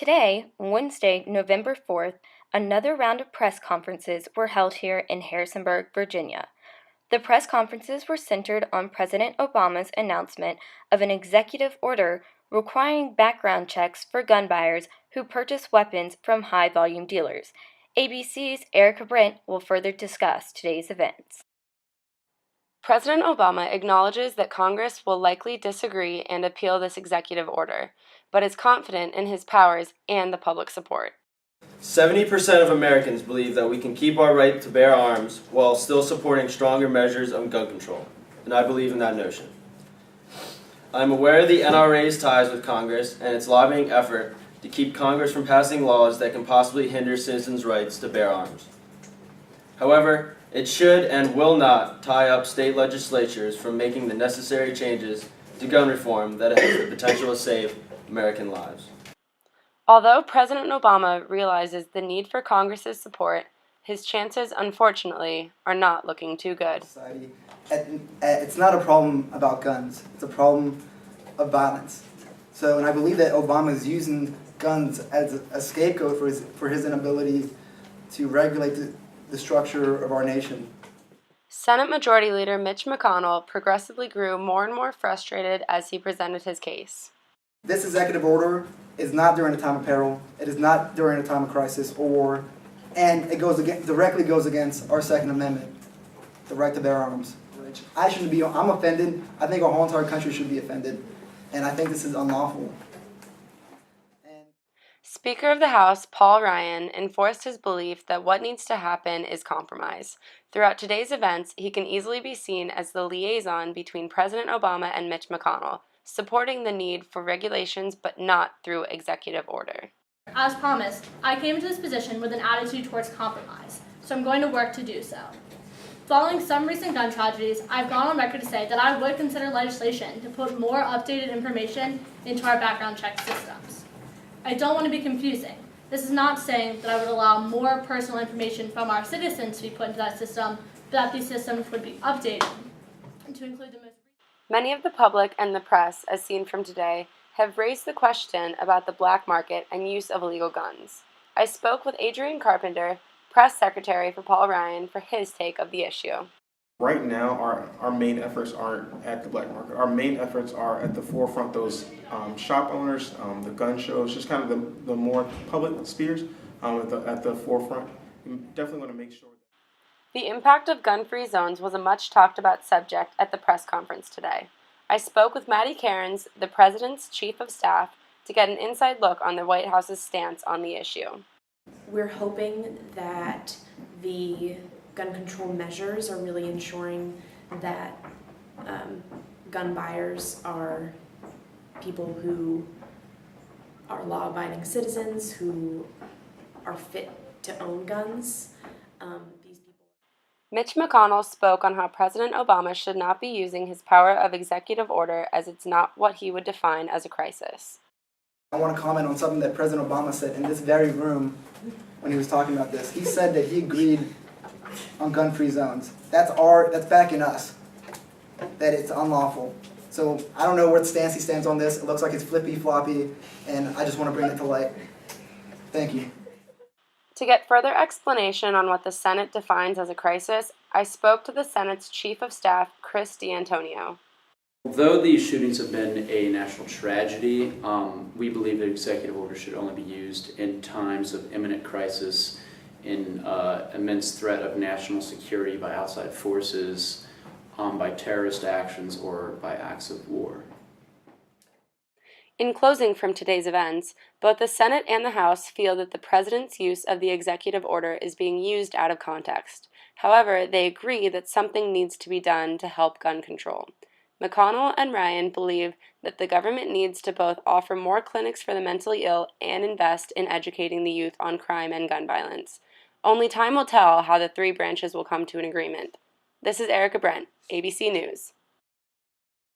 Today, Wednesday, November 4th, another round of press conferences were held here in Harrisonburg, Virginia. The press conferences were centered on President Obama's announcement of an executive order requiring background checks for gun buyers who purchase weapons from high-volume dealers. ABC's Erica Brent will further discuss today's events. President Obama acknowledges that Congress will likely disagree and appeal this executive order, but is confident in his powers and the public support. 70% of Americans believe that we can keep our right to bear arms while still supporting stronger measures of gun control, and I believe in that notion. I am aware of the NRA's ties with Congress and its lobbying effort to keep Congress from passing laws that can possibly hinder citizens' rights to bear arms. However, it should and will not tie up state legislatures from making the necessary changes to gun reform that has the potential to save American lives. Although President Obama realizes the need for Congress's support, his chances, unfortunately, are not looking too good. It's not a problem about guns. It's a problem of violence. And I believe that Obama is using guns as a scapegoat for his inability to regulate the structure of our nation. Senate Majority Leader Mitch McConnell progressively grew more and more frustrated as he presented his case. This executive order is not during a time of peril. It is not during a time of crisis or war, and it directly goes against our Second Amendment, the right to bear arms. Which I'm offended. I think our whole entire country should be offended, and I think this is unlawful. Speaker of the House Paul Ryan enforced his belief that what needs to happen is compromise. Throughout today's events, he can easily be seen as the liaison between President Obama and Mitch McConnell, supporting the need for regulations but not through executive order. As promised, I came into this position with an attitude towards compromise, so I'm going to work to do so. Following some recent gun tragedies, I've gone on record to say that I would consider legislation to put more updated information into our background check systems. I don't want to be confusing. This is not saying that I would allow more personal information from our citizens to be put into that system, but that these systems would be updated to include the most. Many of the public and the press, as seen from today, have raised the question about the black market and use of illegal guns. I spoke with Adrian Carpenter, press secretary for Paul Ryan, for his take of the issue. Right now, our main efforts aren't at the black market. Our main efforts are at the forefront, those shop owners, the gun shows, just kind of the more public spheres at the forefront. We definitely want to make sure. The impact of gun-free zones was a much talked about subject at the press conference today. I spoke with Maddie Cairns, the President's Chief of Staff, to get an inside look on the White House's stance on the issue. We're hoping that the gun control measures are really ensuring that gun buyers are people who are law-abiding citizens, who are fit to own guns. Mitch McConnell spoke on how President Obama should not be using his power of executive order, as it's not what he would define as a crisis. I want to comment on something that President Obama said in this very room when he was talking about this. He said that he agreed on gun-free zones. That's backing us, that it's unlawful. So I don't know what stance he stands on this. It looks like it's flippy-floppy, and I just want to bring it to light. Thank you. To get further explanation on what the Senate defines as a crisis, I spoke to the Senate's Chief of Staff, Chris D'Antonio. Although these shootings have been a national tragedy, we believe that executive order should only be used in times of imminent crisis, in immense threat of national security by outside forces, by terrorist actions, or by acts of war. In closing from today's events, both the Senate and the House feel that the President's use of the executive order is being used out of context. However, they agree that something needs to be done to help gun control. McConnell and Ryan believe that the government needs to both offer more clinics for the mentally ill and invest in educating the youth on crime and gun violence. Only time will tell how the three branches will come to an agreement. This is Erica Brent, ABC News.